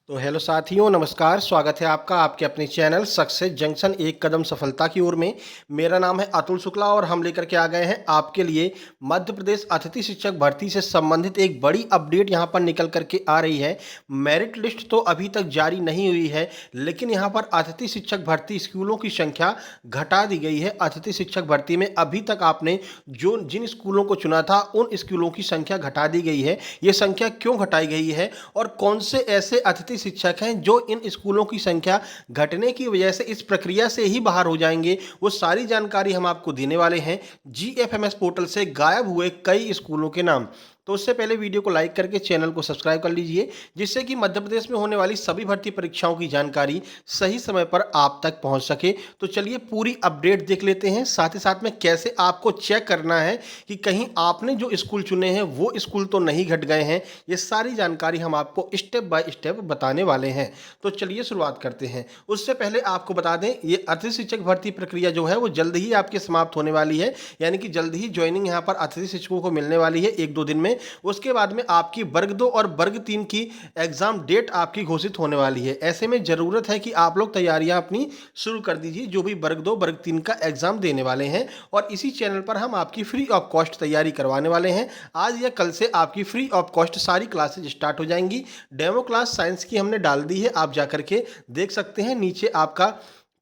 तो हेलो साथियों, नमस्कार। स्वागत है आपका आपके अपने चैनल सक्सेस जंक्शन एक कदम सफलता की ओर में। मेरा नाम है अतुल शुक्ला और हम लेकर के आ गए हैं आपके लिए मध्य प्रदेश अतिथि शिक्षक भर्ती से संबंधित एक बड़ी अपडेट यहाँ पर निकल करके आ रही है। मेरिट लिस्ट तो अभी तक जारी नहीं हुई है, लेकिन यहाँ पर अतिथि शिक्षक भर्ती स्कूलों की संख्या घटा दी गई है। अतिथि शिक्षक भर्ती में अभी तक आपने जो जिन स्कूलों को चुना था उन स्कूलों की संख्या घटा दी गई है। ये संख्या क्यों घटाई गई है और कौन से ऐसे अतिथि शिक्षक हैं जो इन स्कूलों की संख्या घटने की वजह से इस प्रक्रिया से ही बाहर हो जाएंगे, वो सारी जानकारी हम आपको देने वाले हैं। जीएफएमएस पोर्टल से गायब हुए कई स्कूलों के नाम। तो उससे पहले वीडियो को लाइक करके चैनल को सब्सक्राइब कर लीजिए, जिससे कि मध्य प्रदेश में होने वाली सभी भर्ती परीक्षाओं की जानकारी सही समय पर आप तक पहुंच सके। तो चलिए पूरी अपडेट देख लेते हैं, साथ ही साथ में कैसे आपको चेक करना है कि कहीं आपने जो स्कूल चुने हैं वो स्कूल तो नहीं घट गए हैं। ये सारी जानकारी हम आपको स्टेप बाय स्टेप बताने वाले हैं। तो चलिए शुरुआत करते हैं। उससे पहले आपको बता दें, ये अतिथि शिक्षक भर्ती प्रक्रिया जो है वो जल्द ही आपकी समाप्त होने वाली है, यानी कि जल्द ही ज्वाइनिंग यहाँ पर अतिथि शिक्षकों को मिलने वाली है 1-2 दिन में। उसके बाद में आपकी वर्ग 2 और वर्ग 3 की एग्जाम डेट आपकी घोषित होने वाली है। ऐसे में जरूरत है कि आप लोग तैयारियां अपनी शुरू कर दीजिए, जो भी वर्ग 2 वर्ग 3 का एग्जाम देने वाले हैं। और इसी चैनल पर हम आपकी फ्री ऑफ कॉस्ट तैयारी करवाने वाले हैं। आज या कल से आपकी फ्री ऑफ कॉस्ट सारी क्लासेज स्टार्ट हो जाएंगी। डेमो क्लास साइंस की हमने डाल दी है, आप जाकर के देख सकते हैं। नीचे आपका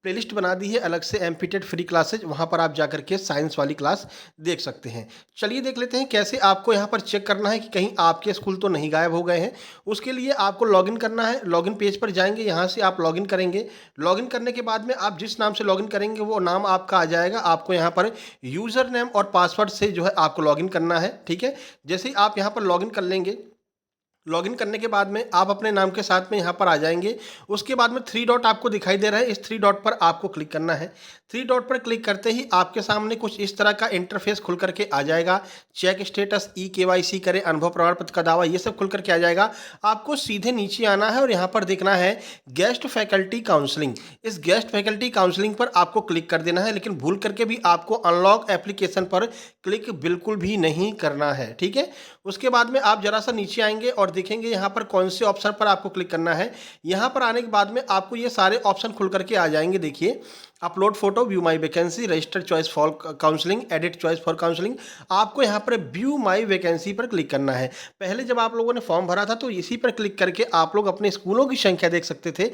प्लेलिस्ट बना दी है अलग से एमपीटेड फ्री क्लासेज, वहां पर आप जाकर के साइंस वाली क्लास देख सकते हैं। चलिए देख लेते हैं कैसे आपको यहां पर चेक करना है कि कहीं आपके स्कूल तो नहीं गायब हो गए हैं। उसके लिए आपको लॉगिन करना है। लॉगिन पेज पर जाएंगे, यहां से आप लॉगिन करेंगे। लॉगिन करने के बाद में आप जिस नाम से लॉगिन करेंगे वो नाम आपका आ जाएगा। आपको यहां पर यूजर नेम और पासवर्ड से जो है आपको लॉगिन करना है, ठीक है। जैसे ही आप यहां पर लॉगिन कर लेंगे, लॉगिन करने के बाद में आप अपने नाम के साथ में यहाँ पर आ जाएंगे। उसके बाद में 3 डॉट आपको दिखाई दे रहा है, इस 3 डॉट पर आपको क्लिक करना है। 3 डॉट पर क्लिक करते ही आपके सामने कुछ इस तरह का इंटरफेस खुल करके आ जाएगा। चेक स्टेटस, ई केवाईसी करें, अनुभव प्रमाण पत्र का दावा, ये सब खुल करके आ जाएगा। आपको सीधे नीचे आना है और यहाँ पर देखना है गेस्ट फैकल्टी काउंसलिंग। इस गेस्ट फैकल्टी काउंसलिंग पर आपको क्लिक कर देना है, लेकिन भूल करके भी आपको अनलॉक एप्लीकेशन पर क्लिक बिल्कुल भी नहीं करना है, ठीक है। उसके बाद में आप जरा सा नीचे आएंगे और देखेंगे यहाँ पर कौन से ऑप्शन पर आपको क्लिक करना है। यहाँ पर आने के बाद में आपको ये सारे ऑप्शन खुल करके आ जाएंगे। देखिए, upload photo, view my vacancy, registered choice for counselling, edit choice for counselling. आपको यहाँ पर व्यू माई वैकेंसी पर क्लिक करना है। पहले जब आप लोगों ने फॉर्म भरा था तो इसी पर क्लिक करके आप लोग अपने स्कूलों की संख्या देख सकते थे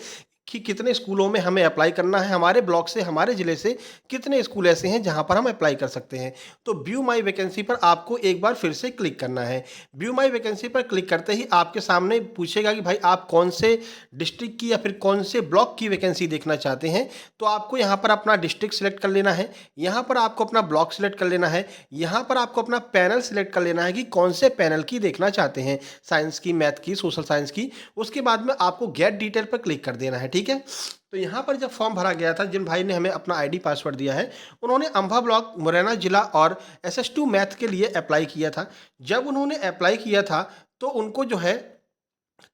कि कितने स्कूलों में हमें अप्लाई करना है। हमारे ब्लॉक से, हमारे ज़िले से कितने स्कूल ऐसे हैं जहां पर हम अप्लाई कर सकते हैं। तो व्यू माई वैकेंसी पर आपको एक बार फिर से क्लिक करना है। व्यू माई वैकेंसी पर क्लिक करते ही आपके सामने पूछेगा कि भाई आप कौन से डिस्ट्रिक्ट की या फिर कौन से ब्लॉक की वैकेंसी देखना चाहते हैं। तो आपको यहाँ पर अपना डिस्ट्रिक्ट सिलेक्ट कर लेना है, यहाँ पर आपको अपना ब्लॉक सिलेक्ट कर लेना है, यहाँ पर आपको अपना पैनल सिलेक्ट कर लेना है कि कौन से पैनल की देखना चाहते हैं, साइंस की, मैथ की, सोशल साइंस की। उसके बाद में आपको गेट डिटेल पर क्लिक कर देना है, ठीक है। तो यहाँ पर जब फॉर्म भरा गया था, जिन भाई ने हमें अपना आईडी पासवर्ड दिया है, उन्होंने अम्बा ब्लॉक, मुरैना जिला और SS2 मैथ के लिए अप्लाई किया था। जब उन्होंने अप्लाई किया था तो उनको जो है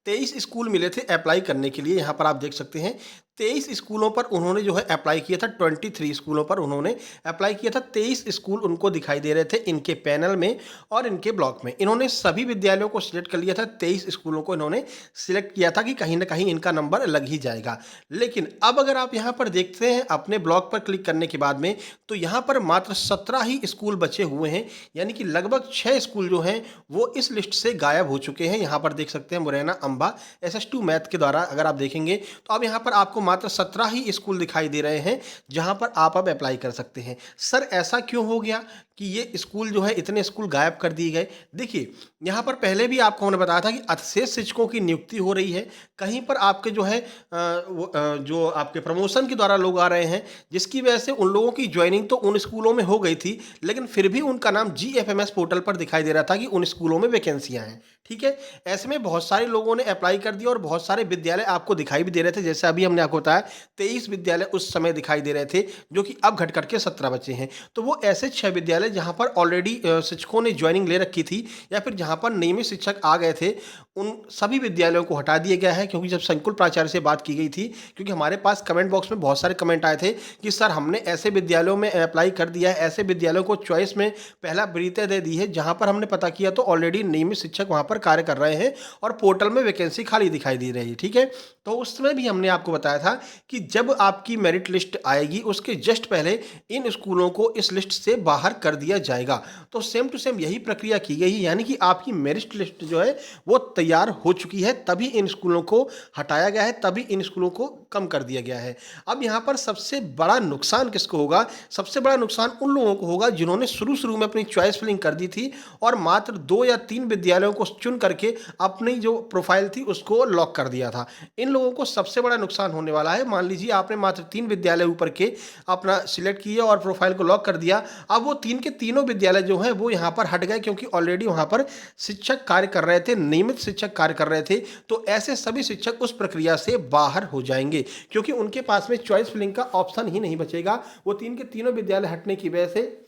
23 स्कूल मिले थे अप्लाई करने के लिए। यहाँ पर आप देख सकते हैं 23 स्कूलों पर उन्होंने जो है अप्लाई किया था। 23 स्कूलों पर उन्होंने अप्लाई किया था। 23 स्कूल उनको दिखाई दे रहे थे इनके पैनल में और इनके ब्लॉक में। इन्होंने सभी विद्यालयों को सिलेक्ट कर लिया था। 23 स्कूलों को इन्होंने सिलेक्ट किया था कि कहीं ना कहीं इनका नंबर लग ही जाएगा। लेकिन अब अगर आप यहाँ पर देखते हैं अपने ब्लॉक पर क्लिक करने के बाद में, तो यहाँ पर मात्र 17 ही स्कूल बचे हुए हैं, यानी कि लगभग 6 स्कूल जो हैं वो इस लिस्ट से गायब हो चुके हैं। यहाँ पर देख सकते हैं मुरैना, अम्बा, SS2 मैथ के द्वारा अगर आप देखेंगे तो अब यहाँ पर आपको मात्र 17 ही स्कूल दिखाई दे रहे हैं जहां पर आप अब अप्लाई कर सकते हैं। सर ऐसा क्यों हो गया कि ये स्कूल जो है, इतने स्कूल गायब कर दिए गए? देखिए, यहाँ पर पहले भी आपको हमने बताया था कि अतिशेष शिक्षकों की नियुक्ति हो रही है। कहीं पर आपके जो है जो आपके प्रमोशन के द्वारा लोग आ रहे हैं, जिसकी वजह से उन लोगों की ज्वाइनिंग तो उन स्कूलों में हो गई थी, लेकिन फिर भी उनका नाम जीएफएमएस पोर्टल पर दिखाई दे रहा था कि उन स्कूलों में वैकेंसियां हैं, ठीक है। ऐसे में बहुत सारे लोगों ने अप्लाई कर दिया और बहुत सारे विद्यालय आपको दिखाई भी दे रहे थे। जैसे अभी हमने आपको बताया 23 विद्यालय उस समय दिखाई दे रहे थे, जो कि अब घट करके 17 बचे हैं। तो वो ऐसे 6 विद्यालय विद्यालय जहाँ पर ऑलरेडी शिक्षकों ने ज्वाइनिंग ले रखी थी या फिर जहाँ पर नियमित शिक्षक आ गए थे, उन सभी विद्यालयों को हटा दिया गया है। क्योंकि जब संकुल प्राचार्य से बात की गई थी, क्योंकि हमारे पास कमेंट बॉक्स में बहुत सारे कमेंट आए थे कि सर हमने ऐसे विद्यालयों में अप्लाई कर दिया है, ऐसे विद्यालयों को चॉइस में पहला वरीयता दे दी है जहाँ पर हमने पता किया तो ऑलरेडी नियमित शिक्षक वहाँ पर कार्य कर रहे हैं और पोर्टल में वैकेंसी खाली दिखाई दे रही है। ठीक है, तो उस समय भी हमने आपको बताया था कि जब आपकी मेरिट लिस्ट आएगी उसके जस्ट पहले इन स्कूलों को इस लिस्ट से बाहर कर दिया जाएगा। तो सेम टू सेम यही प्रक्रिया की गई है, यानी कि आपकी मेरिट लिस्ट जो है वो तैयार हो चुकी है, तभी इन स्कूलों को हटाया गया है, तभी इन स्कूलों को कम कर दिया गया है। अब यहाँ पर सबसे बड़ा नुकसान किसको होगा? सबसे बड़ा नुकसान उन लोगों को होगा जिन्होंने शुरू में अपनी चॉइस फिलिंग कर दी थी और मात्र 2 या 3 विद्यालयों को चुन करके अपनी जो प्रोफाइल थी उसको लॉक कर दिया था। इन लोगों को सबसे बड़ा नुकसान होने वाला है। मान लीजिए आपने मात्र 3 विद्यालय ऊपर के अपना सिलेक्ट किया और प्रोफाइल को लॉक कर दिया। अब वो 3 के तीनों विद्यालय जो हैं वो यहाँ पर हट गए, क्योंकि ऑलरेडी वहाँ पर शिक्षक कार्य कर रहे थे, नियमित शिक्षक कार्य कर रहे थे। तो ऐसे सभी शिक्षक उस प्रक्रिया से बाहर हो जाएंगे, क्योंकि उनके पास में चॉइस फिलिंग का ऑप्शन ही नहीं बचेगा। वो 3 के तीनों विद्यालय हटने की वजह से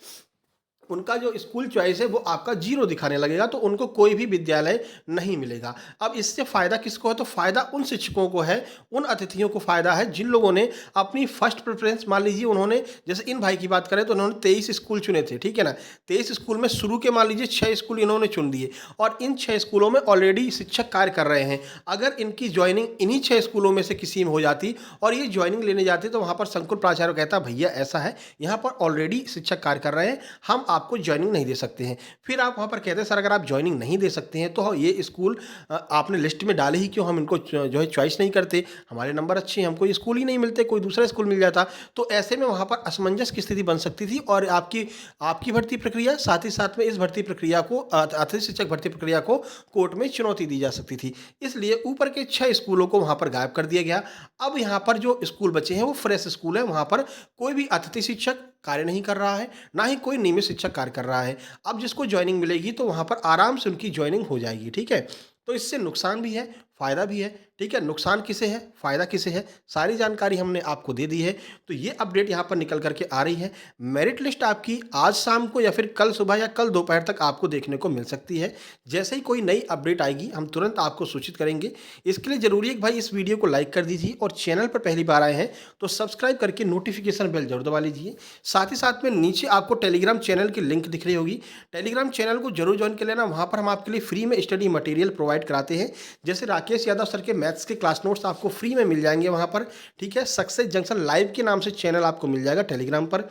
उनका जो स्कूल चॉइस है वो आपका जीरो दिखाने लगेगा, तो उनको कोई भी विद्यालय नहीं मिलेगा। अब इससे फ़ायदा किसको है? तो फ़ायदा उन शिक्षकों को है, उन अतिथियों को फ़ायदा है जिन लोगों ने अपनी फर्स्ट प्रेफरेंस, मान लीजिए उन्होंने, जैसे इन भाई की बात करें तो उन्होंने 23 स्कूल चुने थे, ठीक है ना। 23 स्कूल में शुरू के मान लीजिए 6 स्कूल इन्होंने चुन दिए और इन 6 स्कूलों में ऑलरेडी शिक्षक कार्य कर रहे हैं। अगर इनकी ज्वाइनिंग इन्हीं 6 स्कूलों में से किसी में हो जाती और ये ज्वाइनिंग लेने जाते तो वहाँ पर संकुल प्राचार्य कहता भैया ऐसा है, यहाँ पर ऑलरेडी शिक्षक कार्य कर रहे हैं, हम आपको ज्वाइनिंग नहीं दे सकते हैं। फिर आप वहाँ पर कहते हैं सर अगर आप ज्वाइनिंग नहीं दे सकते हैं तो ये स्कूल आपने लिस्ट में डाले ही क्यों, हम इनको जो है चॉइस नहीं करते, हमारे नंबर अच्छे हैं, हमको ये स्कूल ही नहीं मिलते, कोई दूसरा स्कूल मिल जाता। तो ऐसे में वहाँ पर असमंजस की स्थिति बन सकती थी और आपकी भर्ती प्रक्रिया, साथ ही साथ में इस भर्ती प्रक्रिया को, अतिथि शिक्षक भर्ती प्रक्रिया को कोर्ट में चुनौती दी जा सकती थी। इसलिए ऊपर के 6 स्कूलों को वहाँ पर गायब कर दिया गया। अब यहाँ पर जो स्कूल बचे हैं वो फ्रेश स्कूल है, वहाँ पर कोई भी अतिथि शिक्षक कार्य नहीं कर रहा है, ना ही कोई नियमित शिक्षक कार्य कर रहा है। अब जिसको ज्वाइनिंग मिलेगी तो वहाँ पर आराम से उनकी ज्वाइनिंग हो जाएगी, ठीक है। तो इससे नुकसान भी है, फ़ायदा भी है, ठीक है। नुकसान किसे है, फ़ायदा किसे है, सारी जानकारी हमने आपको दे दी है। तो ये अपडेट यहाँ पर निकल करके आ रही है। मेरिट लिस्ट आपकी आज शाम को या फिर कल सुबह या कल दोपहर तक आपको देखने को मिल सकती है। जैसे ही कोई नई अपडेट आएगी हम तुरंत आपको सूचित करेंगे। इसके लिए ज़रूरी है कि भाई इस वीडियो को लाइक कर दीजिए और चैनल पर पहली बार आए हैं तो सब्सक्राइब करके नोटिफिकेशन बेल जरूर दबा लीजिए। साथ ही साथ में नीचे आपको टेलीग्राम चैनल की लिंक दिख रही होगी, टेलीग्राम चैनल को जरूर ज्वाइन कर लेना। वहाँ पर हम आपके लिए फ्री में स्टडी मटेरियल प्रोवाइड कराते हैं। जैसे राकेश यादव सर के मैथ्स के क्लास नोट्स आपको फ्री में मिल जाएंगे वहाँ पर, ठीक है। सक्सेस जंक्शन लाइव के नाम से चैनल आपको मिल जाएगा टेलीग्राम पर।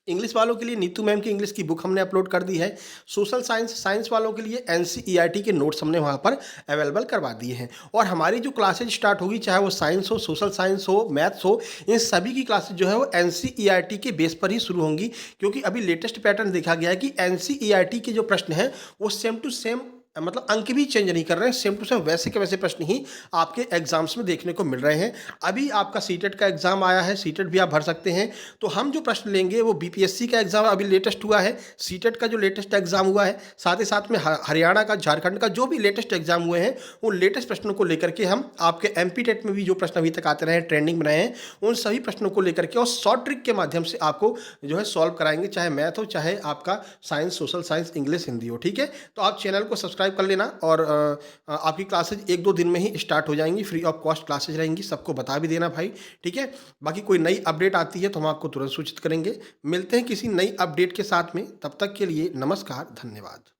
इंग्लिश वालों के लिए नीतू मैम की इंग्लिश की बुक हमने अपलोड कर दी है। सोशल साइंस वालों के लिए एनसीईआरटी के नोट्स हमने वहाँ पर अवेलेबल करवा दिए हैं। और हमारी जो क्लासेज स्टार्ट होगी, चाहे वो साइंस हो, सोशल साइंस हो, मैथ्स हो, इन सभी की क्लासेज जो है वो एनसीईआरटी के बेस पर ही शुरू होंगी। क्योंकि अभी लेटेस्ट पैटर्न देखा गया है कि एनसीईआरटी के जो प्रश्न हैं वो सेम टू सेम, मतलब अंक भी चेंज नहीं कर रहे हैं, सेम टू सेम वैसे के वैसे प्रश्न ही आपके एग्जाम्स में देखने को मिल रहे हैं। अभी आपका सीटेट का एग्जाम आया है, सीटेट भी आप भर सकते हैं। तो हम जो प्रश्न लेंगे वो बीपीएससी का एग्जाम अभी लेटेस्ट हुआ है, सीटेट का जो लेटेस्ट एग्जाम हुआ है, साथ ही साथ में हरियाणा का, झारखंड का जो भी लेटेस्ट एग्जाम हुए हैं उन लेटेस्ट प्रश्नों को लेकर के हम आपके एमपी टेट में भी जो प्रश्न अभी तक आते रहे, ट्रेंडिंग में रहे हैं, उन सभी प्रश्नों को लेकर के और शॉर्ट ट्रिक के माध्यम से आपको जो है सॉल्व कराएंगे, चाहे मैथ हो, चाहे आपका science, social science, English, Hindi हो, ठीक है। तो आप चैनल को सब्सक्राइब कर लेना और आपकी क्लासेज 1-2 दिन में ही स्टार्ट हो जाएंगी, फ्री ऑफ कॉस्ट क्लासेज रहेंगी, सबको बता भी देना भाई, ठीक है। बाकी कोई नई अपडेट आती है तो हम आपको तुरंत सूचित करेंगे। मिलते हैं किसी नई अपडेट के साथ में, तब तक के लिए नमस्कार, धन्यवाद।